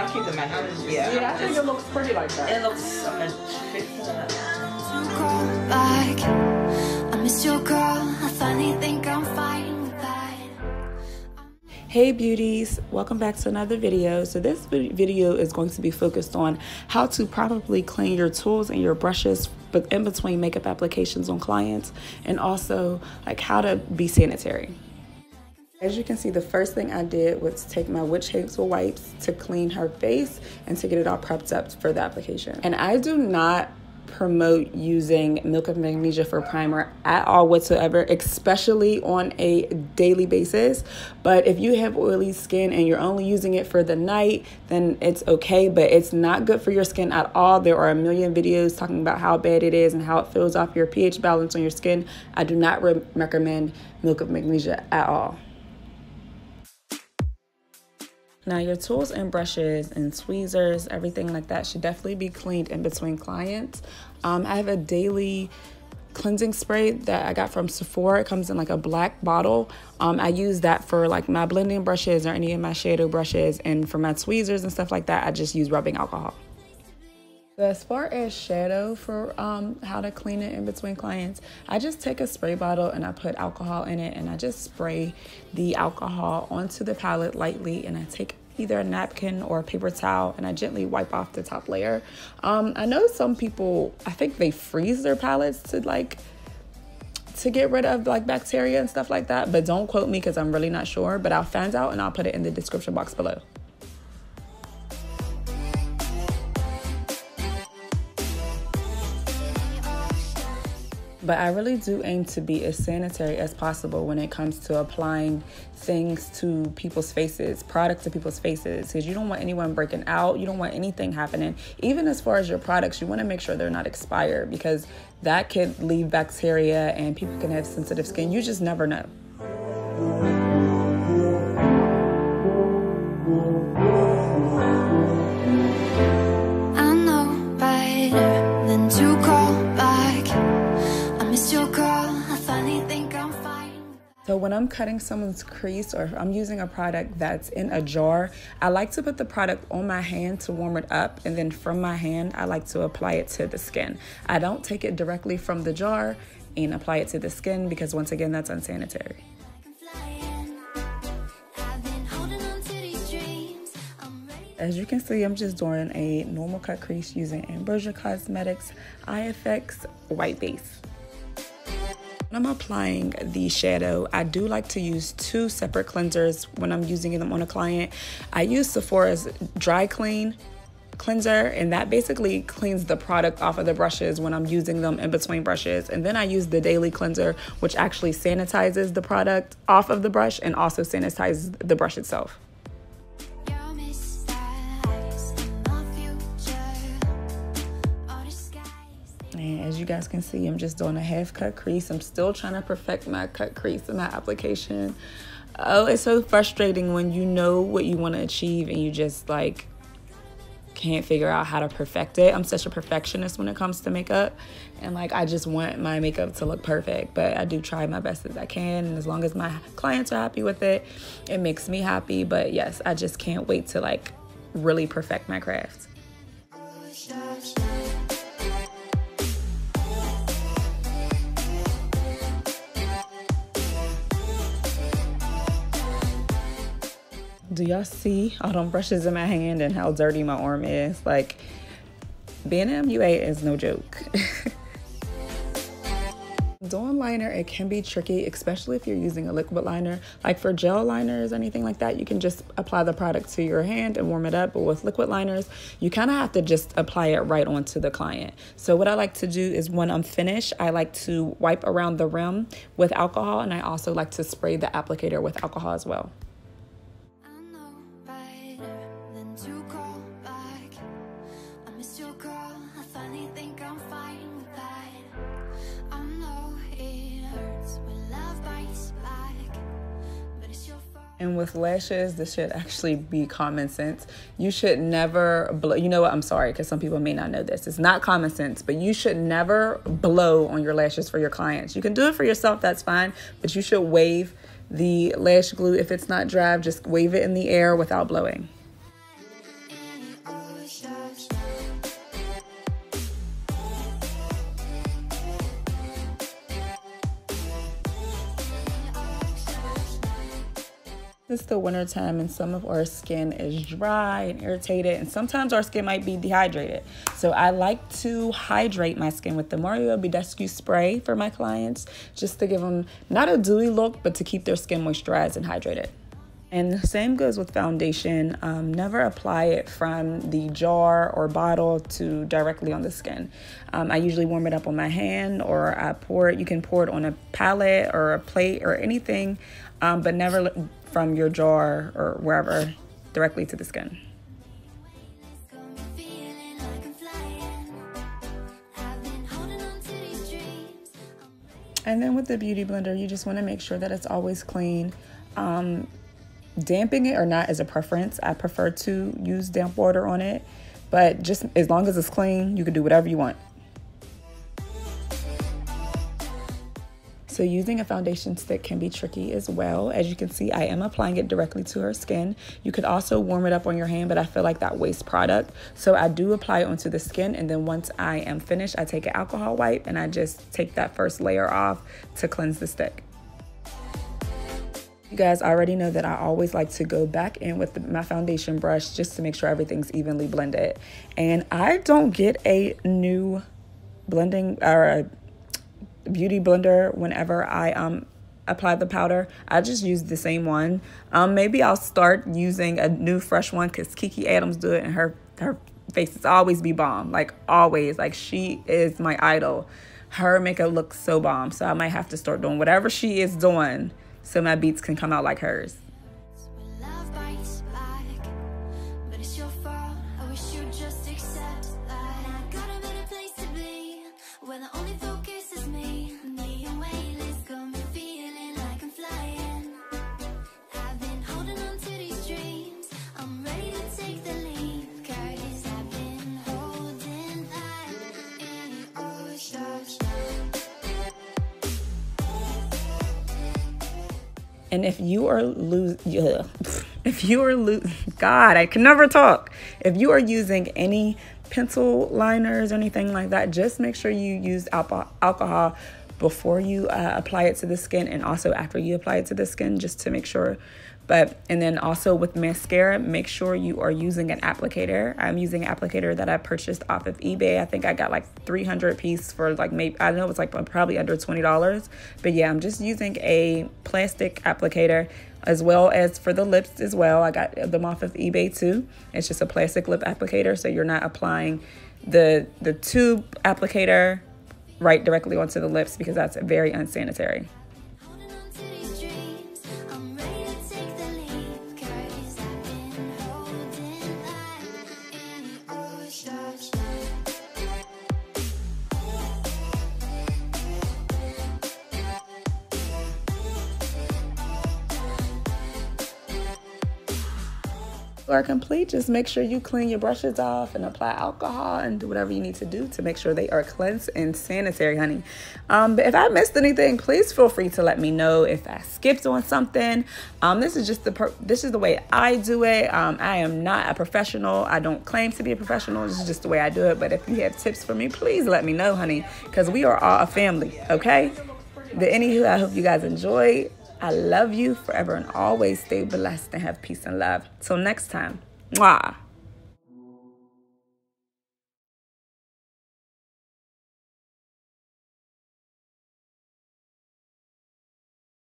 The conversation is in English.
Yeah, I'll keep the matte. Yeah, I think it looks pretty like that. It looks fit for that. I missed your call. I finally think I'm fine with that. Hey beauties, welcome back to another video. So this video is going to be focused on how to properly clean your tools and your brushes but in between makeup applications on clients, and also like how to be sanitary. As you can see, the first thing I did was take my witch hazel wipes to clean her face and to get it all prepped up for the application. And I do not promote using Milk of Magnesia for primer at all whatsoever, especially on a daily basis. But if you have oily skin and you're only using it for the night, then it's okay, but it's not good for your skin at all. There are a million videos talking about how bad it is and how it throws off your pH balance on your skin. I do not recommend Milk of Magnesia at all. Now your tools and brushes and tweezers, everything like that should definitely be cleaned in between clients. I have a daily cleansing spray that I got from Sephora. It comes in like a black bottle. I use that for like my blending brushes or any of my shadow brushes, and for my tweezers and stuff like that, I just use rubbing alcohol. So as far as shadow for how to clean it in between clients, I just take a spray bottle and I put alcohol in it, and I just spray the alcohol onto the palette lightly, and I take either a napkin or a paper towel and I gently wipe off the top layer. I know some people, I think they freeze their palettes to get rid of like bacteria and stuff like that, but don't quote me because I'm really not sure, but I'll find out and I'll put it in the description box below. But I really do aim to be as sanitary as possible when it comes to applying things to people's faces, products to people's faces, because you don't want anyone breaking out. You don't want anything happening. Even as far as your products, you want to make sure they're not expired, because that could leave bacteria and people can have sensitive skin. You just never know. I know better than to call back. Your girl, I finally think I'm fine. So when I'm cutting someone's crease, or if I'm using a product that's in a jar, I like to put the product on my hand to warm it up, and then from my hand I like to apply it to the skin. I don't take it directly from the jar and apply it to the skin, because once again, that's unsanitary. As you can see, I'm just doing a normal cut crease using Ambrosia Cosmetics IFX white base. When I'm applying the shadow, I do like to use two separate cleansers when I'm using them on a client. I use Sephora's Dry Clean cleanser, and that basically cleans the product off of the brushes when I'm using them in between brushes. And then I use the Daily Cleanser, which actually sanitizes the product off of the brush and also sanitizes the brush itself. And as you guys can see, I'm just doing a half cut crease. I'm still trying to perfect my cut crease in my application. Oh, it's so frustrating when you know what you want to achieve and you just like can't figure out how to perfect it. I'm such a perfectionist when it comes to makeup, and like I just want my makeup to look perfect, but I do try my best as I can, and as long as my clients are happy with it, it makes me happy. But yes, I just can't wait to like really perfect my craft. Do y'all see all them brushes in my hand and how dirty my arm is? Like, being an MUA is no joke. Doing liner, it can be tricky, especially if you're using a liquid liner. Like for gel liners, anything like that, you can just apply the product to your hand and warm it up. But with liquid liners, you kind of have to just apply it right onto the client. So what I like to do is when I'm finished, I like to wipe around the rim with alcohol, and I also like to spray the applicator with alcohol as well. And with lashes, this should actually be common sense. You should never blow. You know what? I'm sorry, because some people may not know this. It's not common sense, but you should never blow on your lashes for your clients. You can do it for yourself, that's fine, but you should wave the lash glue. If it's not dry, just wave it in the air without blowing. It's the winter time and some of our skin is dry and irritated, and sometimes our skin might be dehydrated. So I like to hydrate my skin with the Mario Badescu spray for my clients, just to give them not a dewy look, but to keep their skin moisturized and hydrated. And the same goes with foundation. Never apply it from the jar or bottle to directly on the skin. I usually warm it up on my hand, or I pour it. You can pour it on a palette or a plate or anything, but never from your jar or wherever directly to the skin. And then with the Beauty Blender, you just want to make sure that it's always clean. Damping it or not is a preference. I prefer to use damp water on it, but just as long as it's clean, you can do whatever you want. So using a foundation stick can be tricky as well. As you can see, I am applying it directly to her skin. You could also warm it up on your hand, but I feel like that wastes product. So I do apply it onto the skin, and then once I am finished, I take an alcohol wipe and I just take that first layer off to cleanse the stick. You guys already know that I always like to go back in with my foundation brush just to make sure everything's evenly blended. And I don't get a new blending or a beauty blender whenever I apply the powder. I just use the same one. Maybe I'll start using a new fresh one because Kiki Adams do it, and her faces always be bomb, like always. Like, she is my idol. Her makeup looks so bomb. So I might have to start doing whatever she is doing so my beats can come out like hers. And if you are God, I can never talk. If you are using any pencil liners or anything like that, just make sure you use alcohol before you apply it to the skin, and also after you apply it to the skin, just to make sure. And then also with mascara, make sure you are using an applicator. I'm using an applicator that I purchased off of eBay. I think I got like 300 piece for like, maybe, I know it's like probably under $20. But yeah, I'm just using a plastic applicator, as well as for the lips as well. I got them off of eBay too. It's just a plastic lip applicator, so you're not applying the tube applicator right directly onto the lips, because that's very unsanitary. Are complete, just make sure you clean your brushes off and apply alcohol and do whatever you need to do to make sure they are cleansed and sanitary, honey. But if I missed anything, please feel free to let me know if I skipped on something. This is just the way I do it. I am not a professional. I don't claim to be a professional. This is just the way I do it. But if you have tips for me, please let me know, honey, because we are all a family, okay? But anywho, I hope you guys enjoyed. I love you forever and always. Stay blessed and have peace and love. Till next time. Mwah.